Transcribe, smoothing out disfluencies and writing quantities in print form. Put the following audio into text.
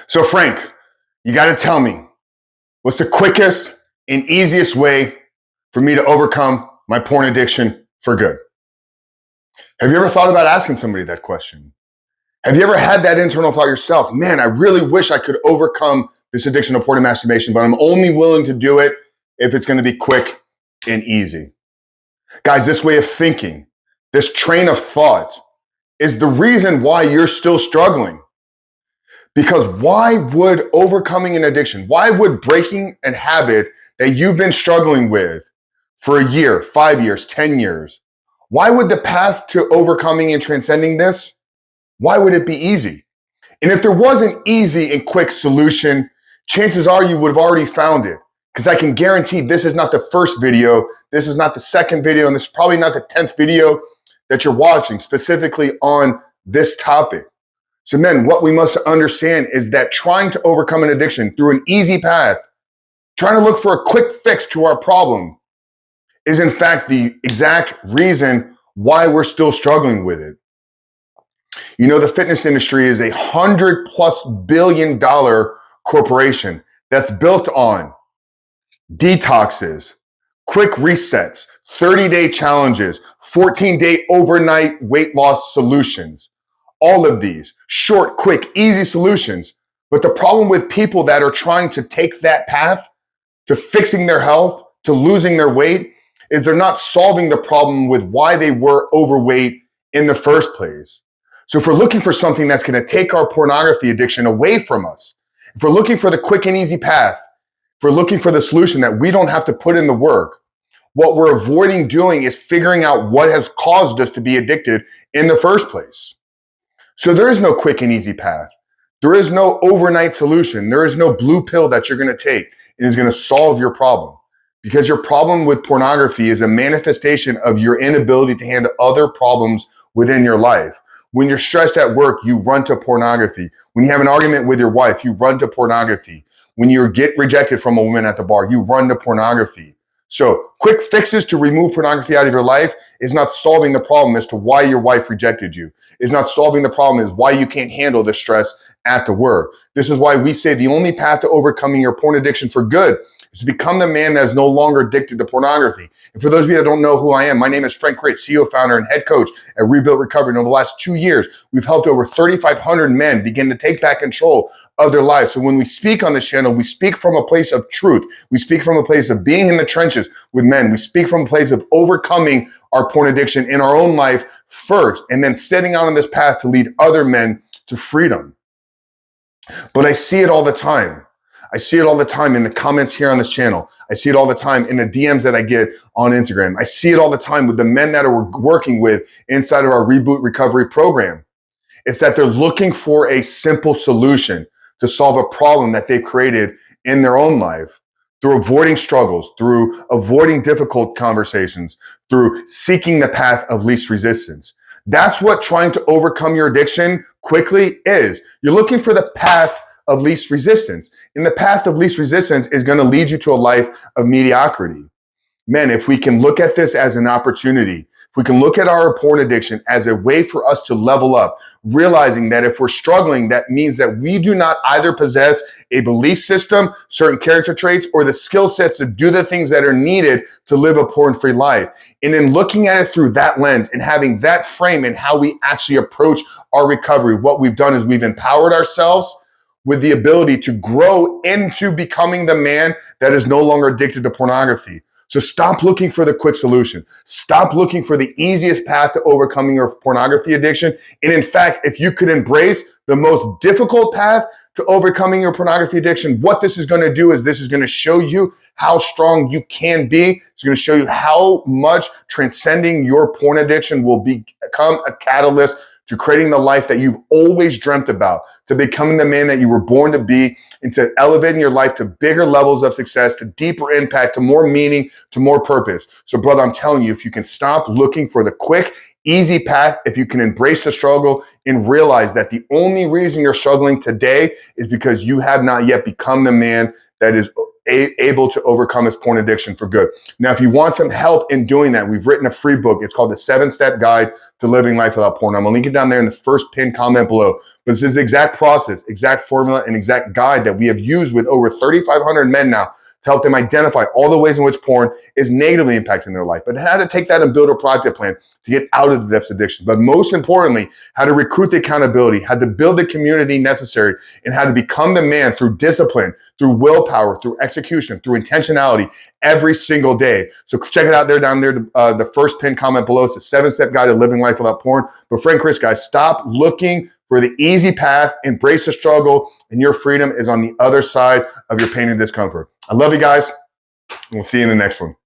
So Frank, you got to tell me, what's the quickest and easiest way for me to overcome my porn addiction for good? Have you ever thought about asking somebody that question? Have you ever had that internal thought yourself? Man, I really wish I could overcome this addiction to porn and masturbation, but I'm only willing to do it if it's going to be quick and easy. Guys, this way of thinking, this train of thought is the reason why you're still struggling. Because why would overcoming an addiction, why would breaking a habit that you've been struggling with for a year, 5 years, 10 years, why would the path to overcoming and transcending this, why would it be easy? And if there was an easy and quick solution, chances are you would have already found it. Because I can guarantee this is not the first video, this is not the second video, and this is probably not the 10th video that you're watching specifically on this topic. So men, what we must understand is that trying to overcome an addiction through an easy path, trying to look for a quick fix to our problem, is in fact the exact reason why we're still struggling with it. You know, the fitness industry is $100+ billion corporation that's built on detoxes, quick resets, 30-day challenges, 14-day overnight weight loss solutions. All of these short, quick, easy solutions. But the problem with people that are trying to take that path to fixing their health, to losing their weight, is they're not solving the problem with why they were overweight in the first place. So if we're looking for something that's going to take our pornography addiction away from us, if we're looking for the quick and easy path, if we're looking for the solution that we don't have to put in the work, what we're avoiding doing is figuring out what has caused us to be addicted in the first place. So there is no quick and easy path. There is no overnight solution. There is no blue pill that you're going to take and is going to solve your problem. Because your problem with pornography is a manifestation of your inability to handle other problems within your life. When you're stressed at work, you run to pornography. When you have an argument with your wife, you run to pornography. When you get rejected from a woman at the bar, you run to pornography. So quick fixes to remove pornography out of your life is not solving the problem as to why your wife rejected you. Is not solving the problem is why you can't handle the stress at the work. This is why we say the only path to overcoming your porn addiction for good is to become the man that is no longer addicted to pornography. And for those of you that don't know who I am, my name is Frank Crate, CEO, founder, and head coach at Rebuilt Recovery. And over the last 2 years, we've helped over 3,500 men begin to take back control of their lives. So when we speak on this channel, we speak from a place of truth. We speak from a place of being in the trenches with men. We speak from a place of overcoming our porn addiction in our own life first, and then setting out on this path to lead other men to freedom. But I see it all the time. I see it all the time in the comments here on this channel. I see it all the time in the DMs that I get on Instagram. I see it all the time with the men that we're working with inside of our Reboot Recovery program. It's that they're looking for a simple solution to solve a problem that they've created in their own life through avoiding struggles, through avoiding difficult conversations, through seeking the path of least resistance. That's what trying to overcome your addiction quickly is. You're looking for the path of least resistance. And the path of least resistance is going to lead you to a life of mediocrity. Men, if we can look at this as an opportunity, if we can look at our porn addiction as a way for us to level up, realizing that if we're struggling, that means that we do not either possess a belief system, certain character traits, or the skill sets to do the things that are needed to live a porn-free life. And in looking at it through that lens and having that frame in how we actually approach our recovery, what we've done is we've empowered ourselves with the ability to grow into becoming the man that is no longer addicted to pornography. So stop looking for the quick solution. Stop looking for the easiest path to overcoming your pornography addiction. And in fact, if you could embrace the most difficult path to overcoming your pornography addiction, what this is going to do is this is going to show you how strong you can be. It's going to show you how much transcending your porn addiction will become a catalyst to creating the life that you've always dreamt about, to becoming the man that you were born to be, and to elevating your life to bigger levels of success, to deeper impact, to more meaning, to more purpose. So brother, I'm telling you, if you can stop looking for the quick, easy path, if you can embrace the struggle and realize that the only reason you're struggling today is because you have not yet become the man that is able to overcome his porn addiction for good. Now, if you want some help in doing that, we've written a free book. It's called the 7-Step Guide to Living Life Without Porn. I'm gonna link it down there in the first pinned comment below. But this is the exact process, exact formula, and exact guide that we have used with over 3,500 men now to help them identify all the ways in which porn is negatively impacting their life, but how to take that and build a project plan to get out of the depths of addiction. But most importantly, how to recruit the accountability, how to build the community necessary, and how to become the man through discipline, through willpower, through execution, through intentionality every single day. So check it out there down there, the first pinned comment below. It's a 7-step guide to living life without porn. But Frank Chris, guys, stop looking for the easy path, embrace the struggle, and your freedom is on the other side of your pain and discomfort. I love you guys, and we'll see you in the next one.